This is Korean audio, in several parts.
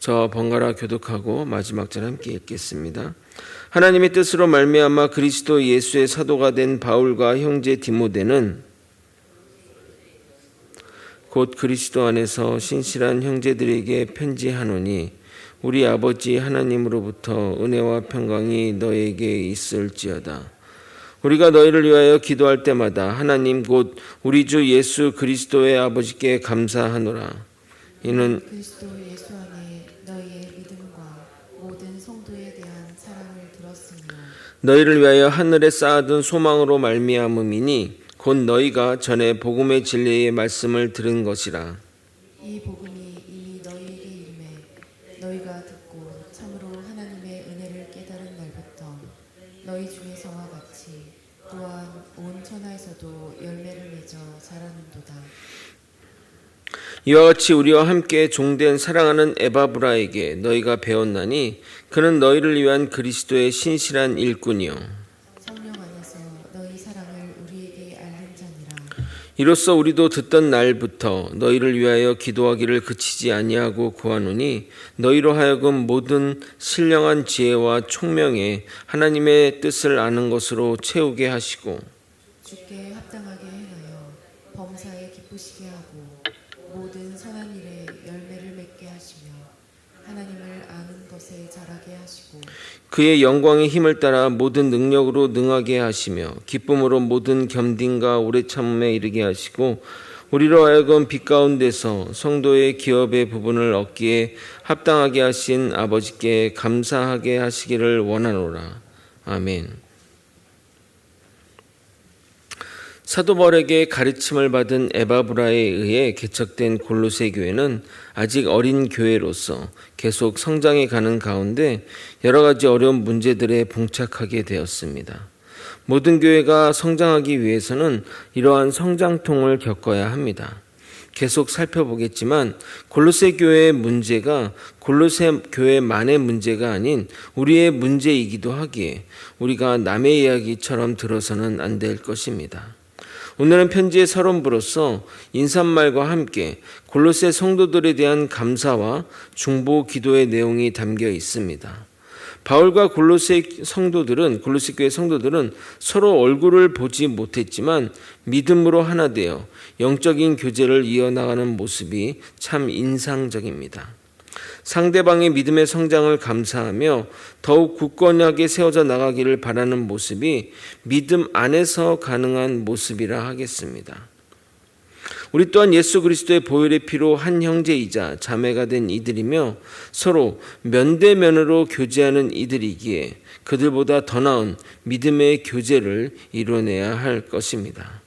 저와 번갈아 교독하고 마지막 절 함께 읽겠습니다. 하나님의 뜻으로 말미암아 그리스도 예수의 사도가 된 바울과 형제 디모데는 곧 그리스도 안에서 신실한 형제들에게 편지하노니 우리 아버지 하나님으로부터 은혜와 평강이 너에게 있을지어다. 우리가 너희를 위하여 기도할 때마다 하나님 곧 우리 주 예수 그리스도의 아버지께 감사하노라. 이는 그리스도 예수 안에 너희의 믿음과 모든 성도에 대한 사랑을 들었으며 너희를 위하여 하늘에 쌓아둔 소망으로 말미암음이니 곧 너희가 전에 복음의 진리의 말씀을 들은 것이라. 이 복음이 이미 너희에게 이름에 너희가 듣고 참으로 하나님의 은혜를 깨달은 날부터 너희 중에서와 같이 또한 온 천하에서도 열매를 맺어 자라는도다. 이와 같이 우리와 함께 종된 사랑하는 에바브라에게 너희가 배웠나니 그는 너희를 위한 그리스도의 신실한 일꾼이요 성령 안에서 너희 사랑을 우리에게 알린 자니라. 이로써 우리도 듣던 날부터 너희를 위하여 기도하기를 그치지 아니하고 구하노니 너희로 하여금 모든 신령한 지혜와 총명에 하나님의 뜻을 아는 것으로 채우게 하시고 주께 합당하게 행하여 범사에 기쁘시게 하고 모든 선한 일에 열매를 맺게 하시며 하나님을 아는 것에 자라게 하시고 그의 영광의 힘을 따라 모든 능력으로 능하게 하시며 기쁨으로 모든 겸딩과 오래 참음에 이르게 하시고 우리로 하여금 빛 가운데서 성도의 기업의 부분을 얻기에 합당하게 하신 아버지께 감사하게 하시기를 원하노라. 아멘. 사도 바울에게 가르침을 받은 에바브라에 의해 개척된 골로새 교회는 아직 어린 교회로서 계속 성장해 가는 가운데 여러 가지 어려운 문제들에 봉착하게 되었습니다. 모든 교회가 성장하기 위해서는 이러한 성장통을 겪어야 합니다. 계속 살펴보겠지만 골로새 교회의 문제가 골로새 교회만의 문제가 아닌 우리의 문제이기도 하기에 우리가 남의 이야기처럼 들어서는 안 될 것입니다. 오늘은 편지의 서론부로서 인사말과 함께 골로새 성도들에 대한 감사와 중보 기도의 내용이 담겨 있습니다. 바울과 골로새 교회 성도들은 서로 얼굴을 보지 못했지만 믿음으로 하나 되어 영적인 교제를 이어나가는 모습이 참 인상적입니다. 상대방의 믿음의 성장을 감사하며 더욱 굳건하게 세워져 나가기를 바라는 모습이 믿음 안에서 가능한 모습이라 하겠습니다. 우리 또한 예수 그리스도의 보혈의 피로 한 형제이자 자매가 된 이들이며 서로 면대면으로 교제하는 이들이기에 그들보다 더 나은 믿음의 교제를 이뤄내야 할 것입니다.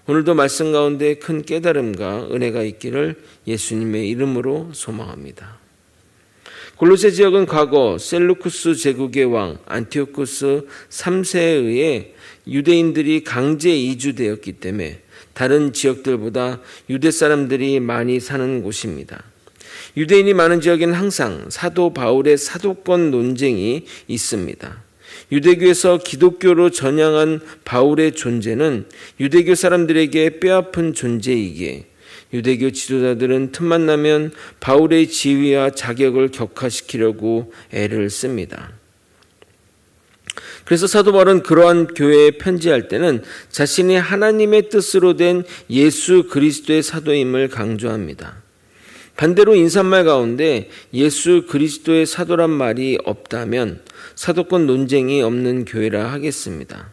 오늘도 말씀 가운데 큰 깨달음과 은혜가 있기를 예수님의 이름으로 소망합니다. 골로새 지역은 과거 셀루쿠스 제국의 왕 안티오쿠스 3세에 의해 유대인들이 강제 이주되었기 때문에 다른 지역들보다 유대 사람들이 많이 사는 곳입니다. 유대인이 많은 지역에는 항상 사도 바울의 사도권 논쟁이 있습니다. 유대교에서 기독교로 전향한 바울의 존재는 유대교 사람들에게 뼈아픈 존재이기에 유대교 지도자들은 틈만 나면 바울의 지위와 자격을 격화시키려고 애를 씁니다. 그래서 사도 바울은 그러한 교회에 편지할 때는 자신이 하나님의 뜻으로 된 예수 그리스도의 사도임을 강조합니다. 반대로 인사말 가운데 예수 그리스도의 사도란 말이 없다면 사도권 논쟁이 없는 교회라 하겠습니다.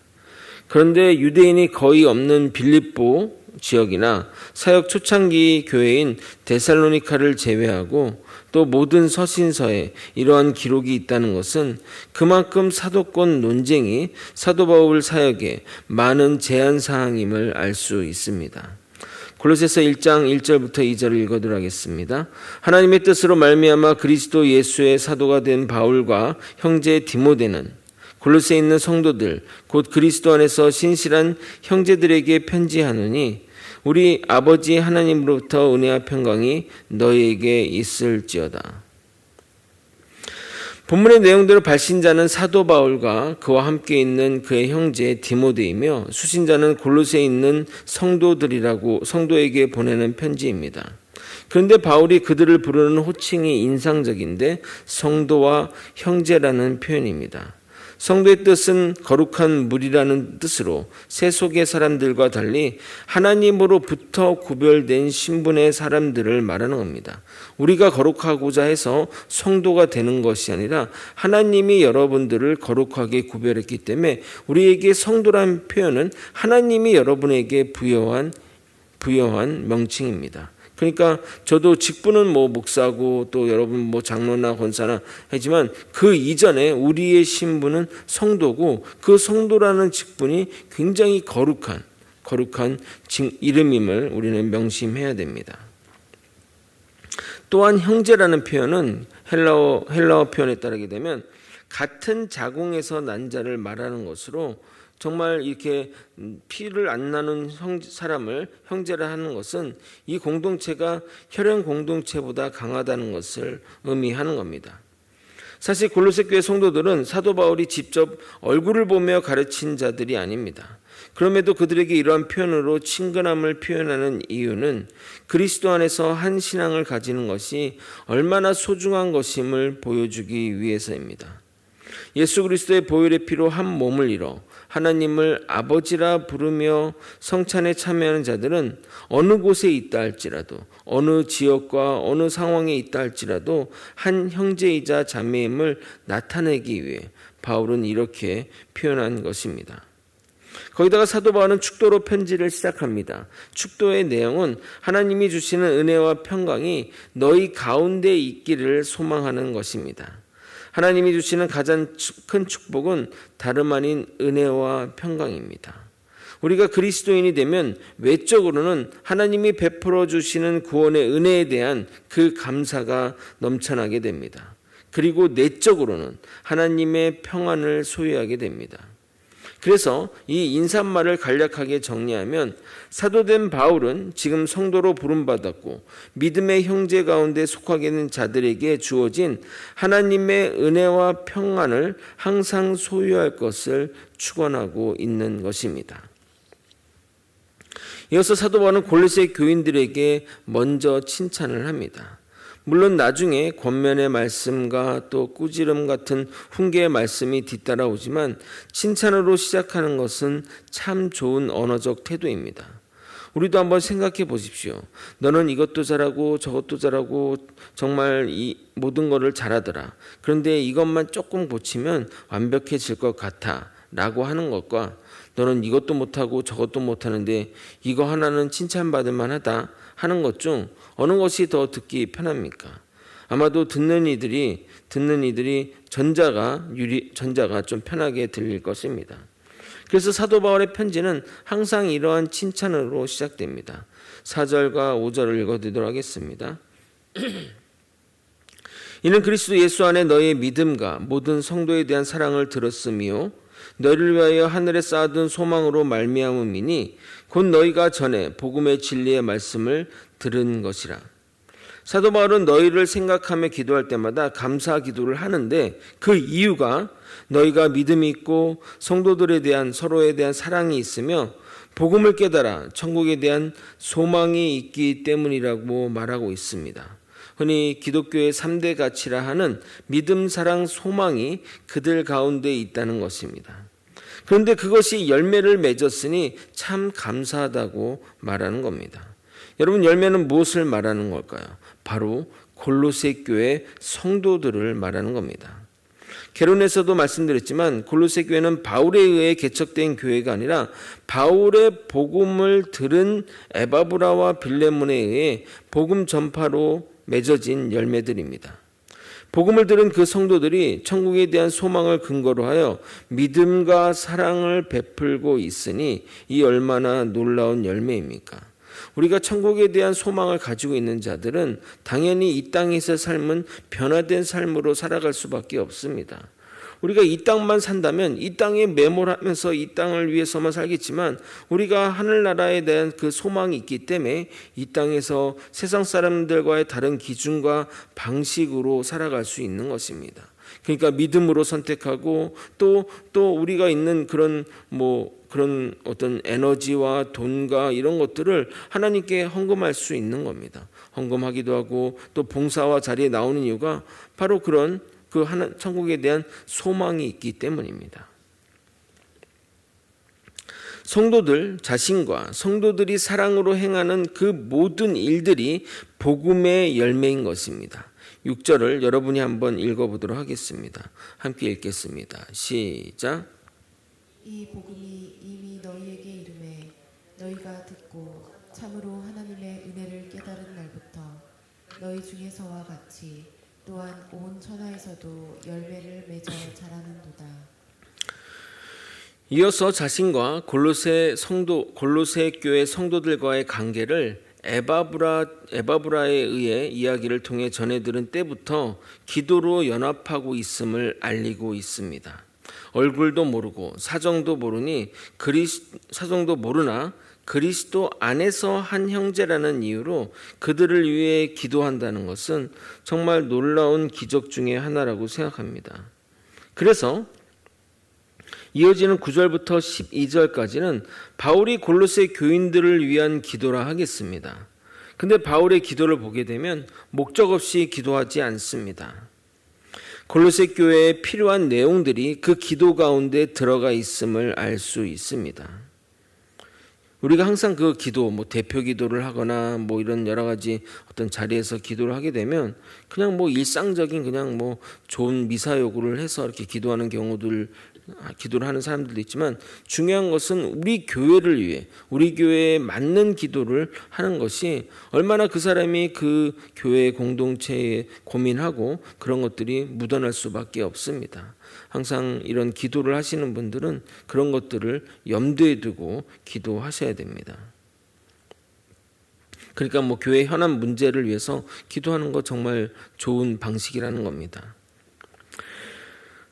그런데 유대인이 거의 없는 빌립보 지역이나 사역 초창기 교회인 데살로니카를 제외하고 또 모든 서신서에 이러한 기록이 있다는 것은 그만큼 사도권 논쟁이 사도 바울 사역에 많은 제한 사항임을 알 수 있습니다. 골로새서 1장 1절부터 2절을 읽어드리도록 하겠습니다. 하나님의 뜻으로 말미암아 그리스도 예수의 사도가 된 바울과 형제 디모데는 골로새에 있는 성도들 곧 그리스도 안에서 신실한 형제들에게 편지하노니 우리 아버지 하나님으로부터 은혜와 평강이 너희에게 있을지어다. 본문의 내용대로 발신자는 사도 바울과 그와 함께 있는 그의 형제 디모데이며 수신자는 골로새에 있는 성도에게 보내는 편지입니다. 그런데 바울이 그들을 부르는 호칭이 인상적인데 성도와 형제라는 표현입니다. 성도의 뜻은 거룩한 물이라는 뜻으로 세속의 사람들과 달리 하나님으로부터 구별된 신분의 사람들을 말하는 겁니다. 우리가 거룩하고자 해서 성도가 되는 것이 아니라 하나님이 여러분들을 거룩하게 구별했기 때문에 우리에게 성도란 표현은 하나님이 여러분에게 부여한 명칭입니다. 그러니까 저도 직분은 목사고 또 여러분 장로나 권사나 하지만 그 이전에 우리의 신분은 성도고 그 성도라는 직분이 굉장히 거룩한 이름임을 우리는 명심해야 됩니다. 또한 형제라는 표현은 헬라어 표현에 따르게 되면 같은 자궁에서 난 자를 말하는 것으로 정말 이렇게 피를 안 나눈 사람을 형제라 하는 것은 이 공동체가 혈연 공동체보다 강하다는 것을 의미하는 겁니다. 사실 골로새 교회 성도들은 사도 바울이 직접 얼굴을 보며 가르친 자들이 아닙니다. 그럼에도 그들에게 이러한 표현으로 친근함을 표현하는 이유는 그리스도 안에서 한 신앙을 가지는 것이 얼마나 소중한 것임을 보여주기 위해서입니다. 예수 그리스도의 보혈의 피로 한 몸을 이뤄 하나님을 아버지라 부르며 성찬에 참여하는 자들은 어느 곳에 있다 할지라도 어느 지역과 어느 상황에 있다 할지라도 한 형제이자 자매임을 나타내기 위해 바울은 이렇게 표현한 것입니다. 거기다가 사도 바울은 축도로 편지를 시작합니다. 축도의 내용은 하나님이 주시는 은혜와 평강이 너희 가운데 있기를 소망하는 것입니다. 하나님이 주시는 가장 큰 축복은 다름 아닌 은혜와 평강입니다. 우리가 그리스도인이 되면 외적으로는 하나님이 베풀어 주시는 구원의 은혜에 대한 그 감사가 넘쳐나게 됩니다. 그리고 내적으로는 하나님의 평안을 소유하게 됩니다. 그래서 이 인사말을 간략하게 정리하면 사도된 바울은 지금 성도로 부름받았고 믿음의 형제 가운데 속하게 된 자들에게 주어진 하나님의 은혜와 평안을 항상 소유할 것을 축원하고 있는 것입니다. 이어서 사도 바울은 골로새 교인들에게 먼저 칭찬을 합니다. 물론 나중에 권면의 말씀과 또 꾸지람 같은 훈계의 말씀이 뒤따라오지만 칭찬으로 시작하는 것은 참 좋은 언어적 태도입니다. 우리도 한번 생각해 보십시오. 너는 이것도 잘하고 저것도 잘하고 정말 이 모든 것을 잘하더라. 그런데 이것만 조금 고치면 완벽해질 것 같아 라고 하는 것과 너는 이것도 못하고 저것도 못하는데 이거 하나는 칭찬받을 만하다 하는 것 중 어느 것이 더 듣기 편합니까? 아마도 듣는 이들이 전자가 좀 편하게 들릴 것입니다. 그래서 사도 바울의 편지는 항상 이러한 칭찬으로 시작됩니다. 4절과 5절을 읽어드리도록 하겠습니다. 이는 그리스도 예수 안에 너의 믿음과 모든 성도에 대한 사랑을 들었으며 너희를 위하여 하늘에 쌓아둔 소망으로 말미암음이니 곧 너희가 전에 복음의 진리의 말씀을 들은 것이라. 사도 바울은 너희를 생각하며 기도할 때마다 감사 기도를 하는데 그 이유가 너희가 믿음이 있고 성도들에 대한 서로에 대한 사랑이 있으며 복음을 깨달아 천국에 대한 소망이 있기 때문이라고 말하고 있습니다. 흔히 기독교의 3대 가치라 하는 믿음, 사랑, 소망이 그들 가운데 있다는 것입니다. 그런데 그것이 열매를 맺었으니 참 감사하다고 말하는 겁니다. 여러분, 열매는 무엇을 말하는 걸까요? 바로 골로새 교회 성도들을 말하는 겁니다. 개론에서도 말씀드렸지만 골로새 교회는 바울에 의해 개척된 교회가 아니라 바울의 복음을 들은 에바브라와 빌레몬에 의해 복음 전파로 맺어진 열매들입니다. 복음을 들은 그 성도들이 천국에 대한 소망을 근거로 하여 믿음과 사랑을 베풀고 있으니 이 얼마나 놀라운 열매입니까? 우리가 천국에 대한 소망을 가지고 있는 자들은 당연히 이 땅에서 삶은 변화된 삶으로 살아갈 수밖에 없습니다. 우리가 이 땅만 산다면 이 땅에 매몰하면서 이 땅을 위해서만 살겠지만 우리가 하늘나라에 대한 그 소망이 있기 때문에 이 땅에서 세상 사람들과의 다른 기준과 방식으로 살아갈 수 있는 것입니다. 그러니까 믿음으로 선택하고 또 우리가 있는 그런 어떤 에너지와 돈과 이런 것들을 하나님께 헌금할 수 있는 겁니다. 헌금하기도 하고 또 봉사와 자리에 나오는 이유가 바로 그런 그 천국에 대한 소망이 있기 때문입니다. 성도들 자신과 성도들이 사랑으로 행하는 그 모든 일들이 복음의 열매인 것입니다. 6절을 여러분이 한번 읽어보도록 하겠습니다. 함께 읽겠습니다. 시작. 이 복음이 이미 너희에게 이르매 너희가 듣고 참으로 하나님의 은혜를 깨달은 날부터 너희 중에서와 같이 또한 온 천하에서도 열매를 맺어 자라는도다. 이어서 자신과 골로새 교회 성도들과의 관계를 에바브라에 의해 이야기를 통해 전해들은 때부터 기도로 연합하고 있음을 알리고 있습니다. 얼굴도 모르고 사정도 모르나 그리스도 안에서 한 형제라는 이유로 그들을 위해 기도한다는 것은 정말 놀라운 기적 중의 하나라고 생각합니다. 그래서 이어지는 9절부터 12절까지는 바울이 골로새 교인들을 위한 기도라 하겠습니다. 근데 바울의 기도를 보게 되면 목적 없이 기도하지 않습니다. 골로새 교회에 필요한 내용들이 그 기도 가운데 들어가 있음을 알 수 있습니다. 우리가 항상 그 기도, 대표 기도를 하거나 이런 여러 가지 어떤 자리에서 기도를 하게 되면 그냥 일상적인 그냥 좋은 미사 요구를 해서 이렇게 기도를 하는 사람들도 있지만 중요한 것은 우리 교회를 위해 우리 교회에 맞는 기도를 하는 것이 얼마나 그 사람이 그 교회 공동체에 고민하고 그런 것들이 묻어날 수밖에 없습니다. 항상 이런 기도를 하시는 분들은 그런 것들을 염두에 두고 기도하셔야 됩니다. 그러니까 교회 현안 문제를 위해서 기도하는 거 정말 좋은 방식이라는 겁니다.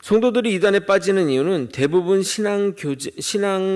성도들이 이단에 빠지는 이유는 대부분 신앙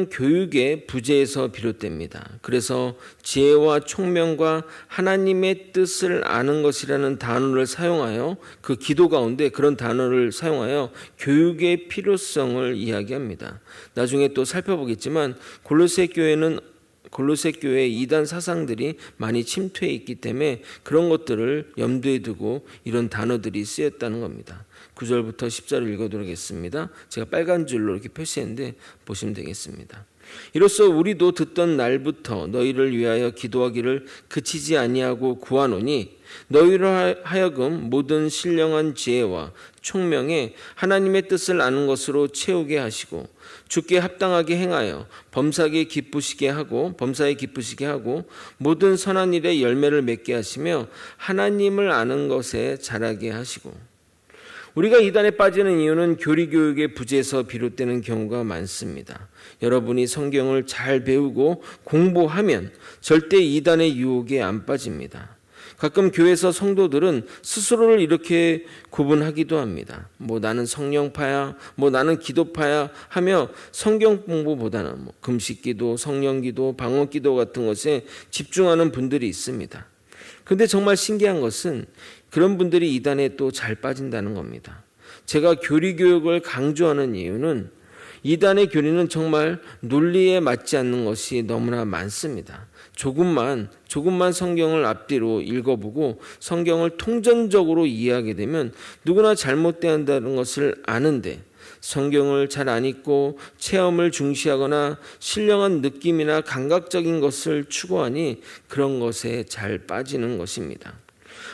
교육의 부재에서 비롯됩니다. 그래서 지혜와 총명과 하나님의 뜻을 아는 것이라는 단어를 사용하여 그 기도 가운데 그런 단어를 사용하여 교육의 필요성을 이야기합니다. 나중에 또 살펴보겠지만 골로새 교회에 이단 사상들이 많이 침투해 있기 때문에 그런 것들을 염두에 두고 이런 단어들이 쓰였다는 겁니다. 9절부터 10절을 읽어드리도록 하겠습니다. 제가 빨간 줄로 이렇게 표시했는데 보시면 되겠습니다. 이로써 우리도 듣던 날부터 너희를 위하여 기도하기를 그치지 아니하고 구하노니 너희로 하여금 모든 신령한 지혜와 총명에 하나님의 뜻을 아는 것으로 채우게 하시고 주께 합당하게 행하여 범사에 기쁘시게 하고 모든 선한 일에 열매를 맺게 하시며 하나님을 아는 것에 자라게 하시고. 우리가 이단에 빠지는 이유는 교리교육의 부재에서 비롯되는 경우가 많습니다. 여러분이 성경을 잘 배우고 공부하면 절대 이단의 유혹에 안 빠집니다. 가끔 교회에서 성도들은 스스로를 이렇게 구분하기도 합니다. 나는 성령파야, 나는 기도파야 하며 성경 공부보다는 금식기도, 성령기도, 방언기도 같은 것에 집중하는 분들이 있습니다. 근데 정말 신기한 것은 그런 분들이 이단에 또 잘 빠진다는 겁니다. 제가 교리교육을 강조하는 이유는 이단의 교리는 정말 논리에 맞지 않는 것이 너무나 많습니다. 조금만 성경을 앞뒤로 읽어보고 성경을 통전적으로 이해하게 되면 누구나 잘못된다는 것을 아는데 성경을 잘 안 읽고 체험을 중시하거나 신령한 느낌이나 감각적인 것을 추구하니 그런 것에 잘 빠지는 것입니다.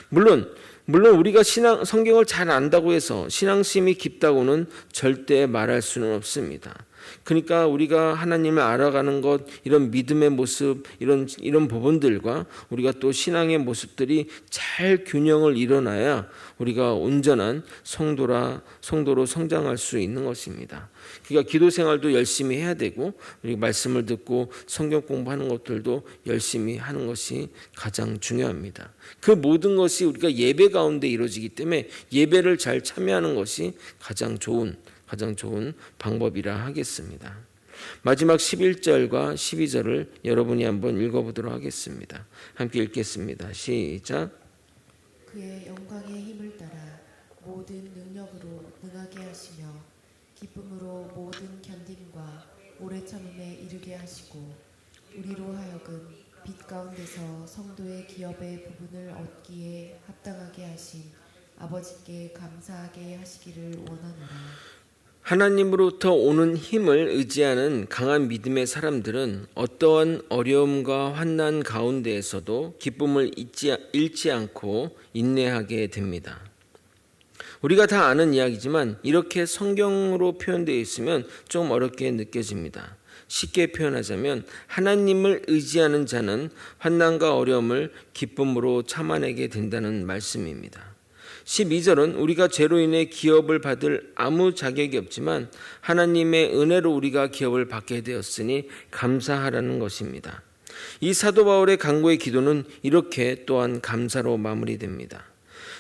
물론 우리가 성경을 잘 안다고 해서 신앙심이 깊다고는 절대 말할 수는 없습니다. 그러니까 우리가 하나님을 알아가는 것, 이런 믿음의 모습, 이런 부분들과 우리가 또 신앙의 모습들이 잘 균형을 이뤄놔야 우리가 온전한 성도로 성장할 수 있는 것입니다. 그러니까 기도 생활도 열심히 해야 되고 우리 말씀을 듣고 성경 공부하는 것들도 열심히 하는 것이 가장 중요합니다. 그 모든 것이 우리가 예배 가운데 이루어지기 때문에 예배를 잘 참여하는 것이 가장 좋은 방법이라 하겠습니다. 마지막 11절과 12절을 여러분이 한번 읽어보도록 하겠습니다. 함께 읽겠습니다. 시작. 그의 영광의 힘을 따라 모든 능력으로 능하게 하시며 기쁨으로 모든 견딤과 오래 참음에 이르게 하시고 우리로 하여금 빛 가운데서 성도의 기업의 부분을 얻기에 합당하게 하신 아버지께 감사하게 하시기를 원하노라. 하나님으로부터 오는 힘을 의지하는 강한 믿음의 사람들은 어떠한 어려움과 환난 가운데에서도 기쁨을 잃지 않고 인내하게 됩니다. 우리가 다 아는 이야기지만 이렇게 성경으로 표현되어 있으면 좀 어렵게 느껴집니다. 쉽게 표현하자면 하나님을 의지하는 자는 환난과 어려움을 기쁨으로 참아내게 된다는 말씀입니다. 12절은 우리가 죄로 인해 기업을 받을 아무 자격이 없지만 하나님의 은혜로 우리가 기업을 받게 되었으니 감사하라는 것입니다. 이 사도 바울의 간구의 기도는 이렇게 또한 감사로 마무리됩니다.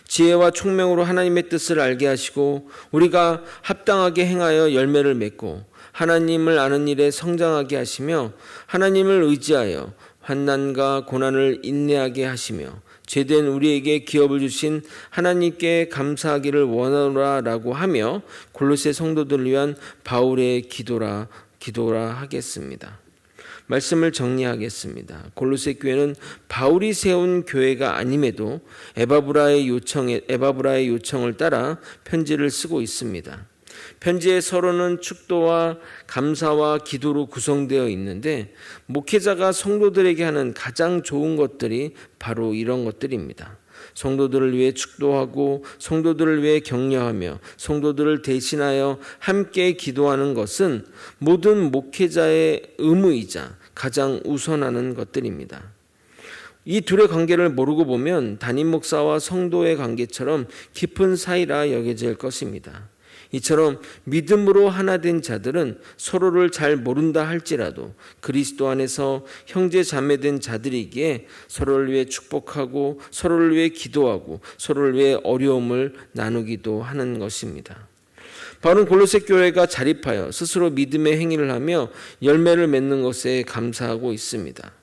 지혜와 총명으로 하나님의 뜻을 알게 하시고 우리가 합당하게 행하여 열매를 맺고 하나님을 아는 일에 성장하게 하시며 하나님을 의지하여 환난과 고난을 인내하게 하시며 죄된 우리에게 기업을 주신 하나님께 감사하기를 원하노라라고 하며 골로새 성도들을 위한 바울의 기도라 하겠습니다. 말씀을 정리하겠습니다. 골로새 교회는 바울이 세운 교회가 아님에도 에바브라의 요청을 따라 편지를 쓰고 있습니다. 편지의 서론은 축도와 감사와 기도로 구성되어 있는데 목회자가 성도들에게 하는 가장 좋은 것들이 바로 이런 것들입니다. 성도들을 위해 축도하고 성도들을 위해 격려하며 성도들을 대신하여 함께 기도하는 것은 모든 목회자의 의무이자 가장 우선하는 것들입니다. 이 둘의 관계를 모르고 보면 담임 목사와 성도의 관계처럼 깊은 사이라 여겨질 것입니다. 이처럼 믿음으로 하나 된 자들은 서로를 잘 모른다 할지라도 그리스도 안에서 형제 자매된 자들이기에 서로를 위해 축복하고 서로를 위해 기도하고 서로를 위해 어려움을 나누기도 하는 것입니다. 바울은 골로새 교회가 자립하여 스스로 믿음의 행위를 하며 열매를 맺는 것에 감사하고 있습니다.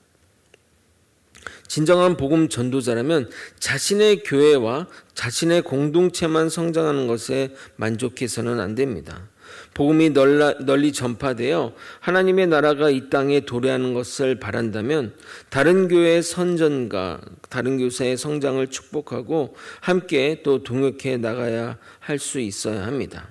진정한 복음 전도자라면 자신의 교회와 자신의 공동체만 성장하는 것에 만족해서는 안 됩니다. 복음이 널리 전파되어 하나님의 나라가 이 땅에 도래하는 것을 바란다면 다른 교회의 선전과 다른 교사의 성장을 축복하고 함께 또 동역해 나가야 할 수 있어야 합니다.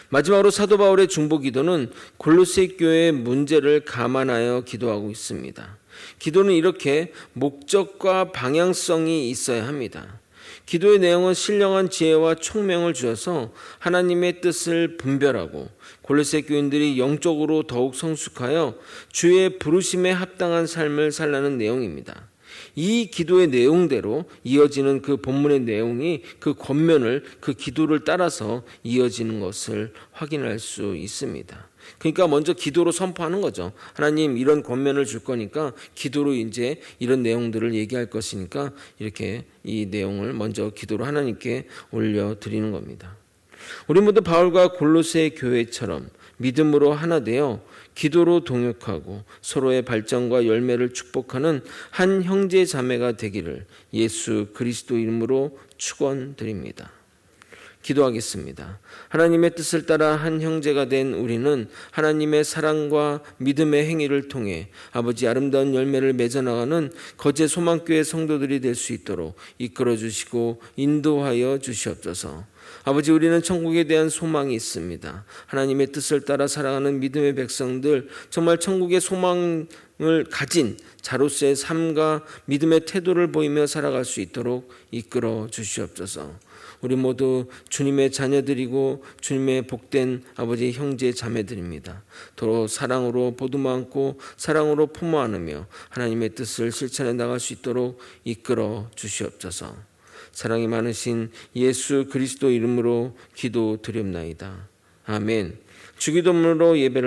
마지막으로 사도 바울의 중보 기도는 골로새 교회의 문제를 감안하여 기도하고 있습니다. 기도는 이렇게 목적과 방향성이 있어야 합니다. 기도의 내용은 신령한 지혜와 총명을 주어서 하나님의 뜻을 분별하고 골로새 교인들이 영적으로 더욱 성숙하여 주의 부르심에 합당한 삶을 살라는 내용입니다. 이 기도의 내용대로 이어지는 그 본문의 내용이 그 권면을 그 기도를 따라서 이어지는 것을 확인할 수 있습니다. 그러니까 먼저 기도로 선포하는 거죠. 하나님 이런 권면을 줄 거니까 기도로 이제 이런 내용들을 얘기할 것이니까 이렇게 이 내용을 먼저 기도로 하나님께 올려드리는 겁니다. 우리 모두 바울과 골로새 교회처럼 믿음으로 하나 되어 기도로 동역하고 서로의 발전과 열매를 축복하는 한 형제 자매가 되기를 예수 그리스도 이름으로 축원드립니다. 기도하겠습니다. 하나님의 뜻을 따라 한 형제가 된 우리는 하나님의 사랑과 믿음의 행위를 통해 아버지 아름다운 열매를 맺어나가는 거제 소망교회 성도들이 될 수 있도록 이끌어 주시고 인도하여 주시옵소서. 아버지 우리는 천국에 대한 소망이 있습니다. 하나님의 뜻을 따라 살아가는 믿음의 백성들 정말 천국의 소망을 가진 자로서의 삶과 믿음의 태도를 보이며 살아갈 수 있도록 이끌어 주시옵소서. 우리 모두 주님의 자녀들이고 주님의 복된 아버지 형제 자매들입니다. 도로 사랑으로 보듬어 안고 사랑으로 품어 안으며 하나님의 뜻을 실천해 나갈 수 있도록 이끌어 주시옵소서. 사랑이 많으신 예수 그리스도 이름으로 기도드립나이다. 아멘. 주기도문으로 예배를